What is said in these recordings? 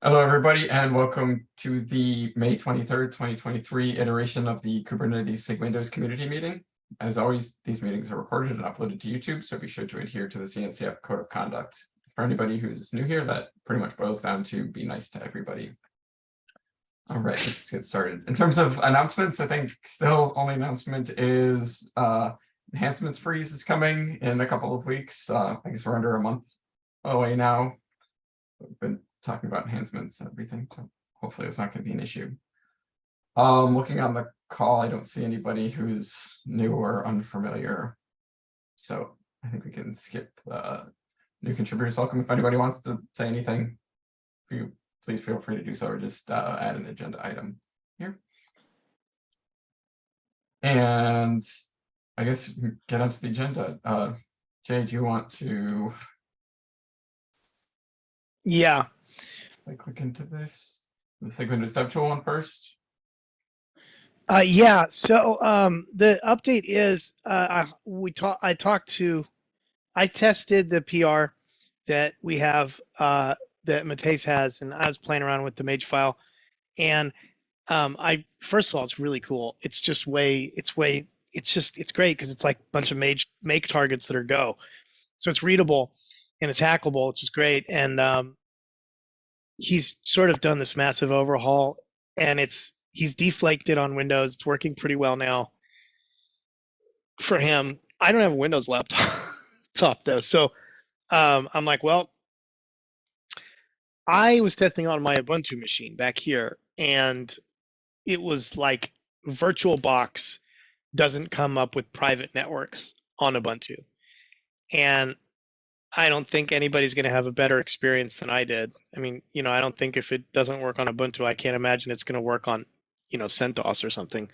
Hello, everybody, and welcome to the May 23rd, 2023 iteration of the Kubernetes SIG-Windows community meeting. As always, these meetings are recorded and uploaded to YouTube, so be sure to adhere to the CNCF Code of Conduct. For anybody who's new here, that pretty much boils down to be nice to everybody. All right, let's get started. In terms of announcements, I think still only announcement is enhancements freeze is coming in a couple of weeks. I guess we're under a month away now. We've been talking about enhancements and everything, so hopefully it's not going to be an issue. Looking on the call, I don't see anybody who's new or unfamiliar, so I think we can skip the new contributors welcome. If anybody wants to say anything, please feel free to do so, or just add an agenda item here. And I guess we can get onto the agenda. Jay, do you want to click into this? The SIG-Windows dev tool one first. Yeah. So the update is I tested the PR that we have that Matejs has, and I was playing around with the Mage file, and first of all, it's really cool. It's great because it's like a bunch of make targets that are Go, so it's readable and it's hackable, which is great. And he's sort of done this massive overhaul, and he's deflaked it on Windows. It's working pretty well now for him. I don't have a Windows laptop though, so I'm like, well, I was testing on my Ubuntu machine back here, and it was like VirtualBox doesn't come up with private networks on Ubuntu, and I don't think anybody's going to have a better experience than I did. I mean, I don't think if it doesn't work on Ubuntu, I can't imagine it's going to work on, CentOS or something.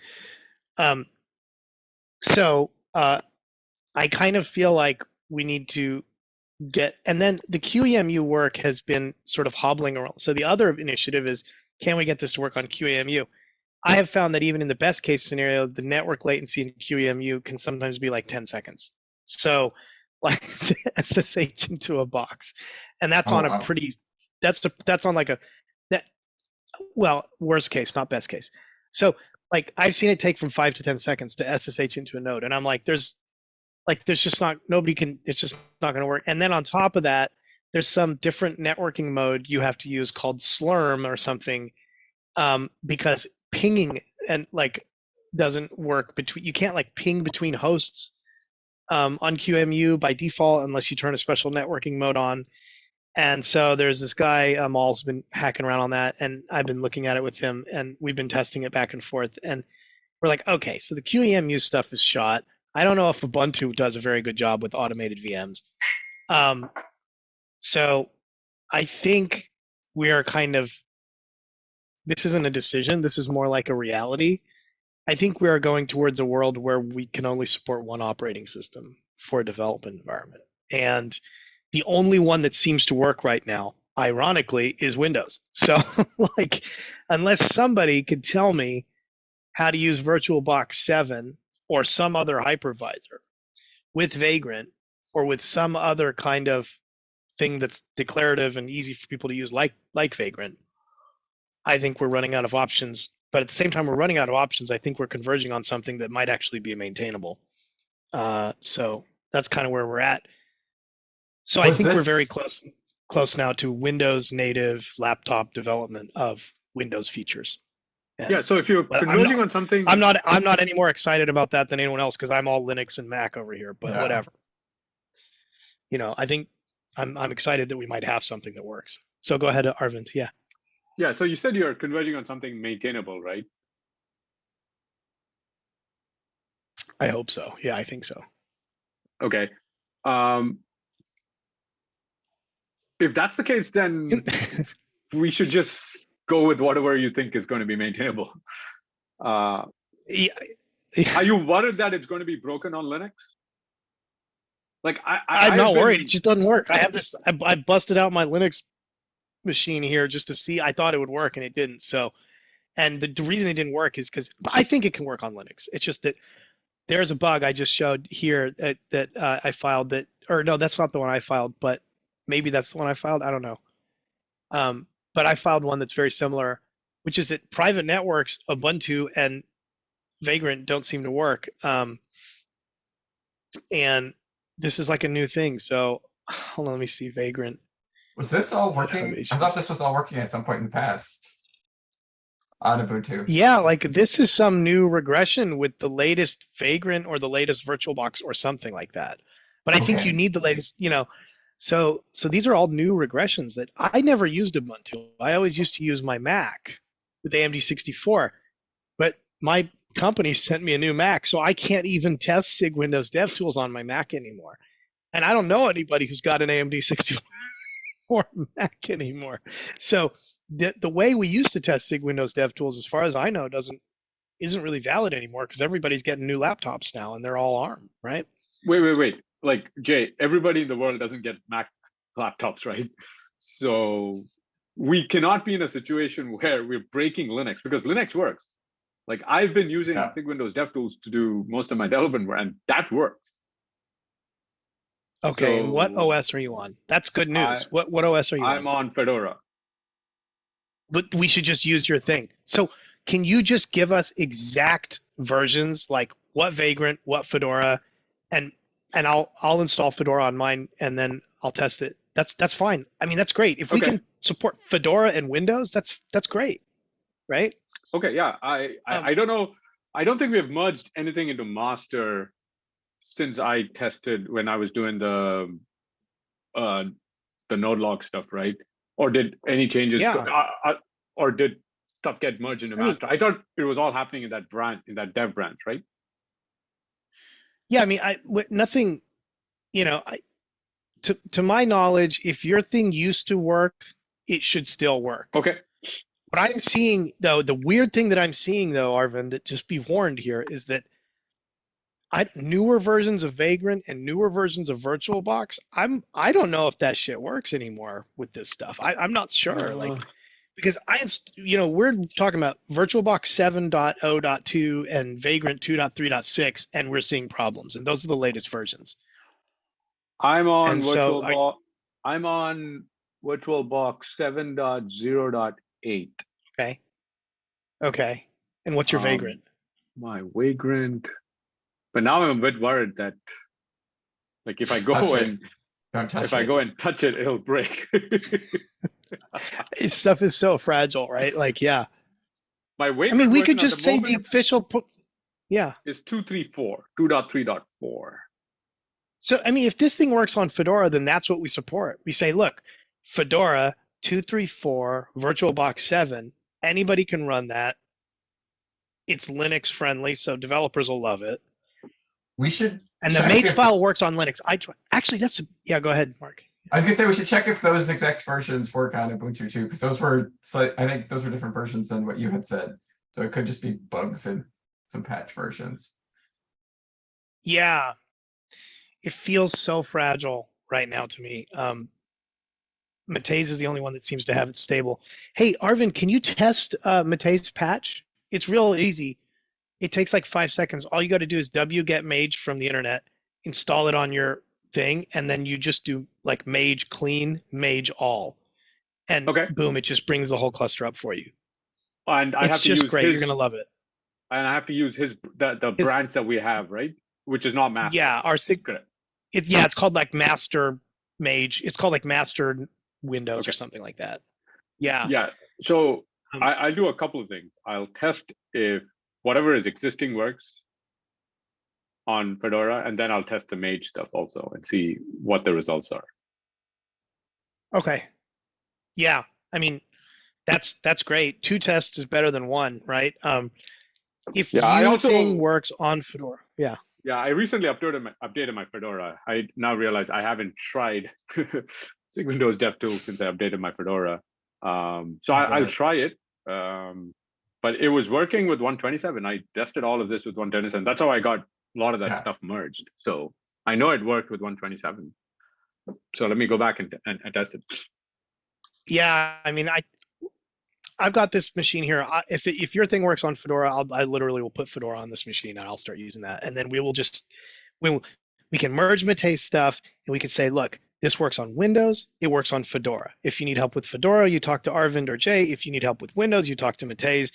So I kind of feel like we need to and then the QEMU work has been sort of hobbling around. So the other initiative is, can we get this to work on QEMU? I have found that even in the best case scenario, the network latency in QEMU can sometimes be like 10 seconds. So like SSH into a box, and that's on a pretty, that's on like worst case, not best case. So like I've seen it take from 5 to 10 seconds to SSH into a node, and I'm like, there's just not, it's just not going to work. And then on top of that, there's some different networking mode you have to use called Slurm or something, because pinging and doesn't work you can't ping between hosts on QEMU by default unless you turn a special networking mode on. And so there's this guy, Mal's been hacking around on that, and I've been looking at it with him, and we've been testing it back and forth. And we're like, okay, so the QEMU stuff is shot. I don't know if Ubuntu does a very good job with automated VMs. So I think we are this isn't a decision, this is more like a reality. I think we are going towards a world where we can only support one operating system for a development environment. And the only one that seems to work right now, ironically, is Windows. So unless somebody could tell me how to use VirtualBox 7 or some other hypervisor with Vagrant or with some other kind of thing that's declarative and easy for people to use like Vagrant, I think we're running out of options. But at the same time we're running out of options, I think we're converging on something that might actually be maintainable. So that's kind of where we're at. So I think we're very close now to Windows native laptop development of Windows features. Yeah, so if you're converging on something, I'm not any more excited about that than anyone else because I'm all Linux and Mac over here. But whatever. I think I'm excited that we might have something that works. So go ahead, Arvind. Yeah. Yeah. So you said you're converging on something maintainable, right? I hope so. Yeah, I think so. Okay. If that's the case, then we should just go with whatever you think is going to be maintainable. Are you worried that it's going to be broken on Linux? I'm not worried. It just doesn't work. I have this. I busted out my Linux machine here just to see. I thought it would work, and it didn't. So, and the reason it didn't work is because I think it can work on Linux. It's just that there's a bug I just showed here that I filed that, or no, that's not the one I filed, but maybe that's the one I filed. I don't know. but I found one that's very similar, which is that private networks, Ubuntu and Vagrant don't seem to work. And this is like a new thing. So hold on, let me see Vagrant. Was this all working? I thought this was all working at some point in the past on Ubuntu. Yeah, like this is some new regression with the latest Vagrant or the latest VirtualBox or something like that. But I think you Okay. need the latest, so these are all new regressions that I never used Ubuntu. I always used to use my Mac with AMD 64. But my company sent me a new Mac, so I can't even test SIG-Windows DevTools on my Mac anymore. And I don't know anybody who's got an AMD 64 Mac anymore. So the way we used to test SIG-Windows DevTools, as far as I know, isn't really valid anymore because everybody's getting new laptops now and they're all ARM, right? Wait. Like, Jay, everybody in the world doesn't get Mac laptops, right? So we cannot be in a situation where we're breaking Linux because Linux works. Like, I've been using Yeah. SIG-Windows DevTools to do most of my development work, and that works. Okay, and what So OS are you on? That's good news. What OS are you I'm on Fedora. But we should just use your thing. So can you just give us exact versions, like what Vagrant, what Fedora, and I'll install Fedora on mine and then I'll test it. That's fine. I mean, that's great. If we Okay. can support Fedora and Windows, that's great, right? Okay, yeah. I don't know. I don't think we have merged anything into master since I tested when I was doing the node log stuff, right? Or did any changes? Yeah. Or did stuff get merged into master? I thought it was all happening in that branch, in that dev branch, right? Yeah, I mean, nothing. To my knowledge, if your thing used to work, it should still work. Okay. What I'm seeing, though, the weird thing that I'm seeing, though, Arvind, that just be warned here, is that newer versions of Vagrant and newer versions of VirtualBox, I don't know if that shit works anymore with this stuff. I'm not sure, because we're talking about VirtualBox 7.0.2 and Vagrant 2.3.6, and we're seeing problems, and those are the latest versions. I'm on And so VirtualBox. I'm on VirtualBox 7.0.8. Okay. And what's your Vagrant? My Vagrant. But now I'm a bit worried that, like, if I go and touch it, it'll break. This stuff is so fragile, right? Like, yeah. My Vagrant. I mean, we could just say the official. Yeah. Is 2.3.4. So, I mean, if this thing works on Fedora, then that's what we support. We say, look, Fedora 2.3.4, VirtualBox 7, anybody can run that. It's Linux friendly, so developers will love it. We should. And the make file works on Linux. Actually, go ahead, Mark. I was gonna say we should check if those exact versions work on Ubuntu too, because I think those were different versions than what you had said. So it could just be bugs in some patch versions. Yeah. It feels so fragile right now to me. Mate's is the only one that seems to have it stable. Hey, Arvind, can you test Mate's patch? It's real easy. It takes like 5 seconds. All you got to do is wget mage from the internet, install it on your thing, and then you just do like mage clean, mage all. And boom, it just brings the whole cluster up for you. And I have to just use great. You're going to love it. And I have to use the branch that we have, right? Which is not master. Yeah, our secret. It's called like master mage. It's called like master Windows or something like that. Yeah. Yeah. So I'll do a couple of things. I'll test if whatever is existing works on Fedora, and then I'll test the mage stuff also and see what the results are. Okay. Yeah. I mean, that's great. 2 tests is better than 1, right? If your thing works on Fedora, yeah. Yeah, I recently updated my Fedora. I now realize I haven't tried SIG-Windows DevTools since I updated my Fedora. So I'll try it. But it was working with 127. I tested all of this with 127. That's how I got a lot of that stuff merged. So I know it worked with 127. So let me go back and test it. Yeah, I mean, I've got this machine here. If your thing works on Fedora, I literally will put Fedora on this machine and I'll start using that. And then we can merge Mate's stuff and we can say, look, This works on Windows. It works on Fedora. If you need help with Fedora, you talk to Arvind or Jay. If you need help with Windows, you talk to Matej.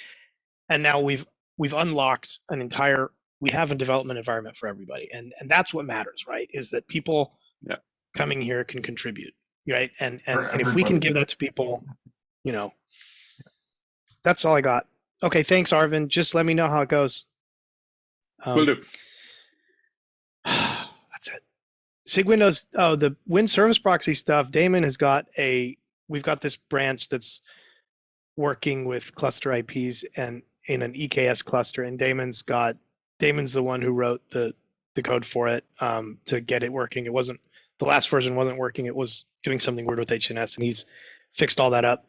And now we've unlocked an entire. We have a development environment for everybody, and that's what matters, right? Is that people Yeah. coming here can contribute, right? And For if we can everybody. give that to people, that's all I got. Okay, thanks, Arvind. Just let me know how it goes. Will do. That's it. SIG-Windows, the Win Service Proxy stuff, Damon has got we've got this branch that's working with cluster IPs and in an EKS cluster, and Damon's the one who wrote the code for it to get it working. It wasn't, the last version wasn't working. It was doing something weird with HNS, and he's fixed all that up.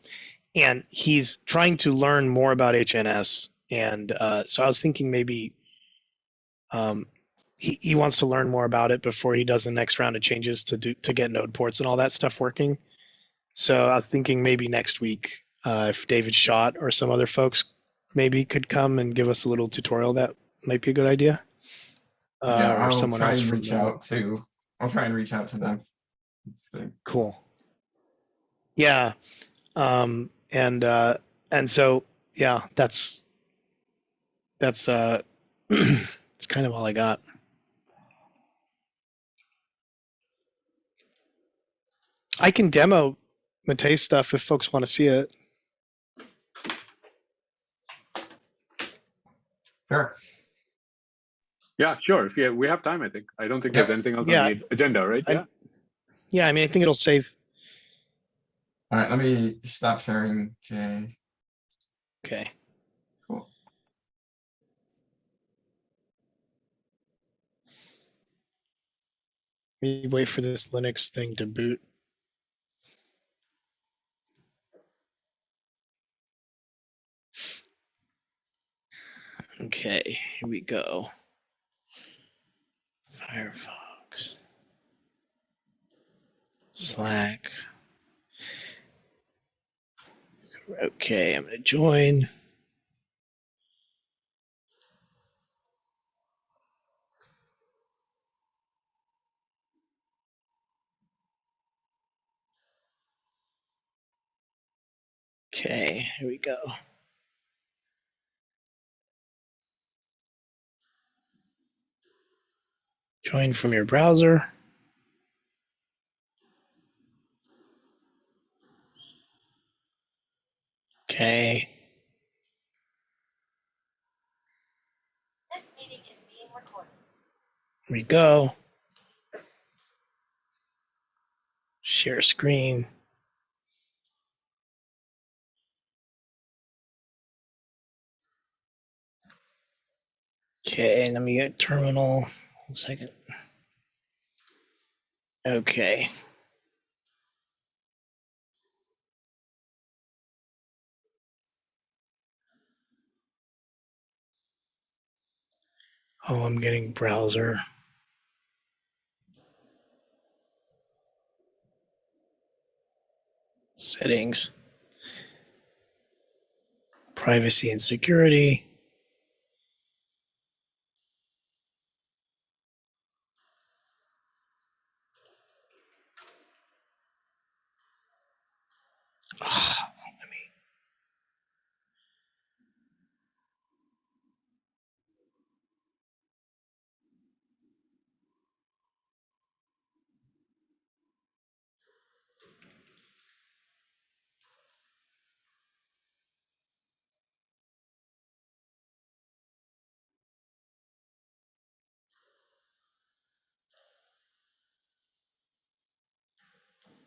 And he's trying to learn more about HNS. And so I was thinking maybe he wants to learn more about it before he does the next round of changes to get node ports and all that stuff working. So I was thinking maybe next week, if David Schott or some other folks maybe could come and give us a little tutorial, that might be a good idea. Yeah, Or I'll someone try else and from reach the- out to. I'll try and reach out to them. Let's see. Cool. Yeah. And so yeah, that's it's kind of all I got. I can demo Matei stuff if folks want to see it. Sure. Yeah, sure. If we have time, I think. I don't think Yep. there's anything else Yeah. on the agenda, right? Yeah. Yeah, I mean, I think it'll save. All right, let me stop sharing, Jay. Okay. Cool. We wait for this Linux thing to boot. Okay, here we go. Firefox. Slack. Okay, I'm gonna join. Okay, here we go. Join from your browser. Okay. This meeting is being recorded. Here we go. Share screen. Okay, let me get terminal. 1 second. Okay. Oh, I'm getting browser. Settings. Privacy and security. Let me.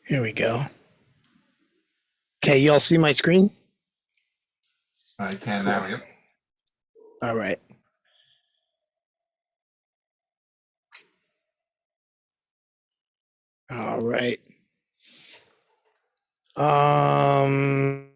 Here we go. Okay, you all see my screen? I can Cool. now. Yep. All right. All right. Um.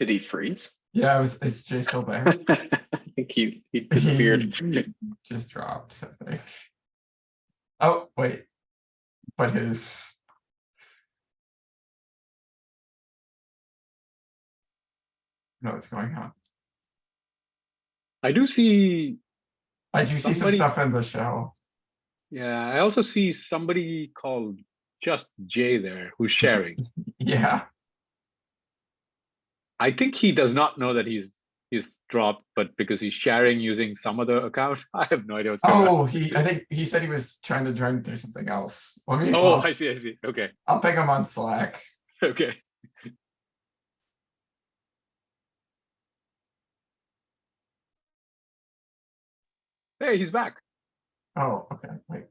Did he freeze? Yeah, is Jay still there? I think he disappeared. Just dropped, I think. Oh, wait. But his. No, what's going on? I do see, I do see some Somebody- stuff in the show. yeah, I also see somebody called Just Jay there who's sharing. Yeah. I think he does not know that he's dropped, but because he's sharing using some other account, I have no idea what's going on. Oh, I think he said he was trying to join through something else. Let me. Oh, I'll, I see. Okay, I'll ping him on Slack. okay. Hey, he's back. Oh, okay. Wait.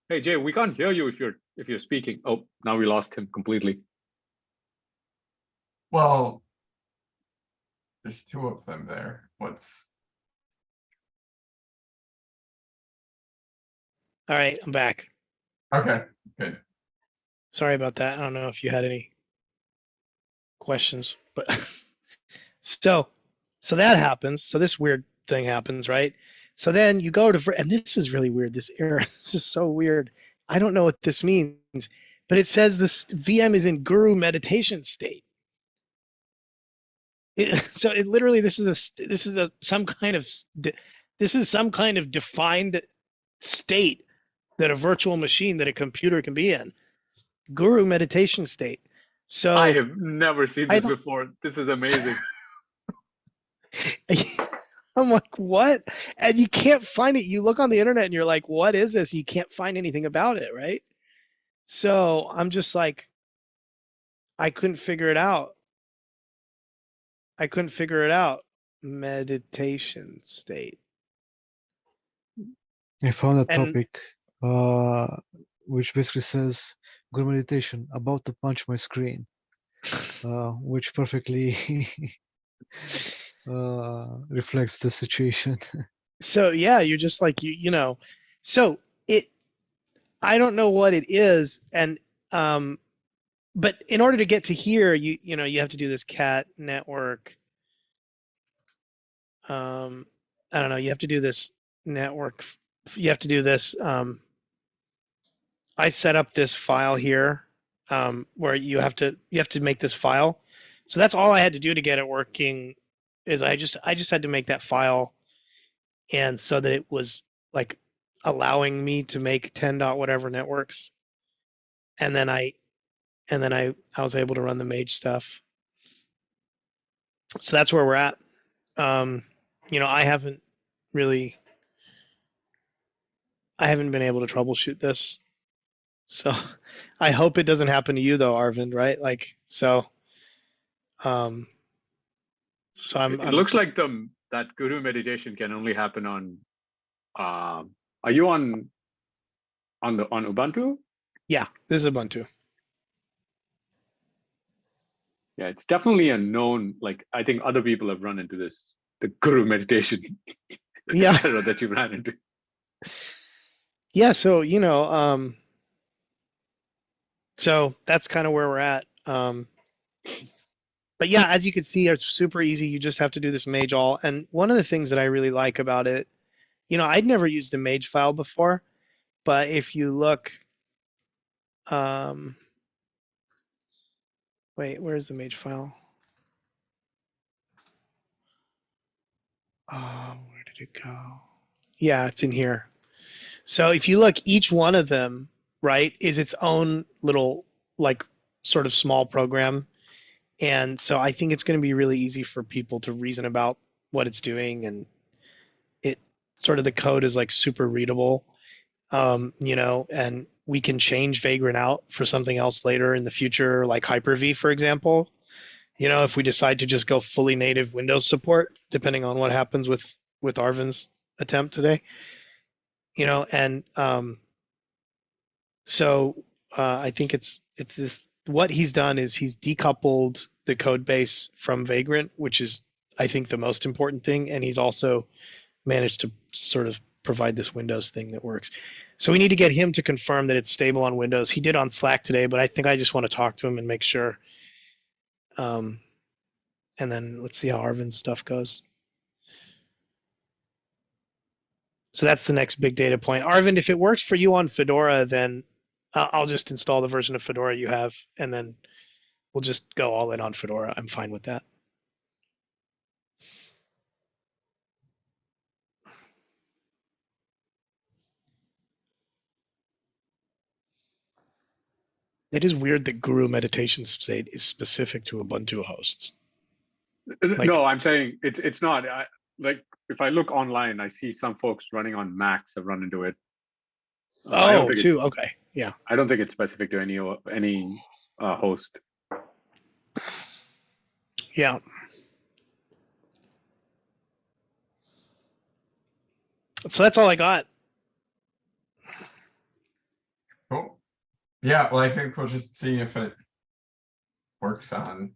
Hey, Jay, we can't hear you if you're speaking. Oh, now we lost him completely. Well, there's two of them there. What's All right, I'm back. okay? Good. Sorry about that. I don't know if you had any questions, but so that happens. So this weird thing happens, right? So then you go to, and this is really weird. This error, this is so weird. I don't know what this means, but it says this VM is in guru meditation state. So it literally, this is some kind of defined state that a virtual machine, that a computer can be in. Guru meditation state. So I have never seen I this don't- before. This is amazing. I'm like, what? And you can't find it. You look on the internet and you're like, what is this? You can't find anything about it, right? So I'm just like, I couldn't figure it out. Meditation state. I found a And- topic which basically says good meditation, about to punch my screen, which perfectly reflects the situation. So yeah, you're just like, you know, so I don't know what it is. And, but in order to get to here, you know, you have to do this cat network. I don't know. You have to do this network. You have to do this. I set up this file here, where you have to make this file. So that's all I had to do to get it working. Is I just had to make that file, and so that it was like allowing me to make 10 dot whatever networks, and then I was able to run the mage stuff. So that's where we're at. You know, I haven't been able to troubleshoot this. So I hope it doesn't happen to you though, Arvind, right? Like, so I'm It looks like that guru meditation can only happen on. Are you on Ubuntu? yeah, this is Ubuntu. Yeah, it's definitely a known. Like, I think other people have run into this. The guru meditation. Yeah. error that you ran into. Yeah, so you know, so that's kind of where we're at. But yeah, as you can see, it's super easy. You just have to do this mage all. And one of the things that I really like about it, you know, I'd never used a mage file before, but if you look, wait, where's the mage file? Oh, where did it go? Yeah, it's in here. So if you look, each one of them, right, is its own little, like, sort of small program. And so I think it's going to be really easy for people to reason about what it's doing, and it sort of, the code is like super readable, you know, and we can change Vagrant out for something else later in the future, like Hyper-V, for example. You know, if we decide to just go fully native Windows support, depending on what happens with Arvin's attempt today, you know, and so I think it's this. What he's done is he's decoupled the code base from Vagrant, which is, I think, the most important thing, and he's also managed to sort of provide this Windows thing that works. So we need to get him to confirm that it's stable on Windows. He did on Slack today, but I think I just want to talk to him and make sure. And then let's see how Arvin's stuff goes. So that's the next big data point. Arvind, if it works for you on Fedora, then I'll just install the version of Fedora you have, and then we'll just go all in on Fedora. I'm fine with that. It is weird that Guru Meditation State is specific to Ubuntu hosts. No, I'm saying it's not. Like if I look online, I see some folks running on Macs have run into it. I don't think too. Okay, yeah. I don't think it's specific to any host. Yeah. So that's all I got. Cool. Yeah, well, I think we'll just see if it works on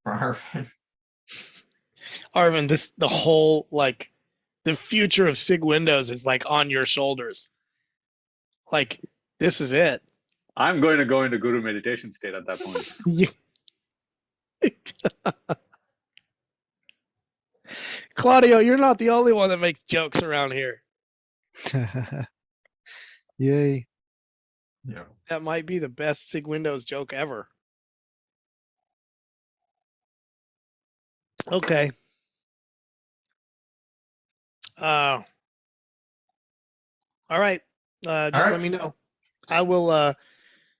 for Arvin. Arvin, the whole the future of SIG-Windows is like on your shoulders. Like this is it. I'm going to go into Guru Meditation State at that point. Claudio, you're not the only one that makes jokes around here. Yay. Yeah. That might be the best SIG-Windows joke ever. Okay. All right. Just right. let me know. I will.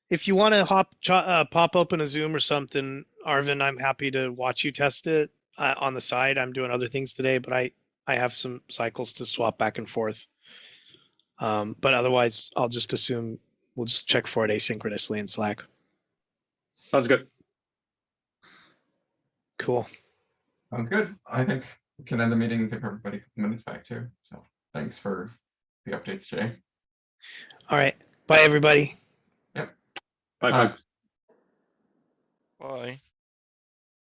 If you want to pop open a Zoom or something, Arvin, I'm happy to watch you test it on the side. I'm doing other things today, but I have some cycles to swap back and forth. But otherwise, I'll just assume we'll just check for it asynchronously in Slack. Sounds good. Cool. Sounds good. I think we can end the meeting and give everybody a couple minutes back too. So thanks for the updates, Jay. All right. Bye, everybody. Bye, Uh, folks. Bye.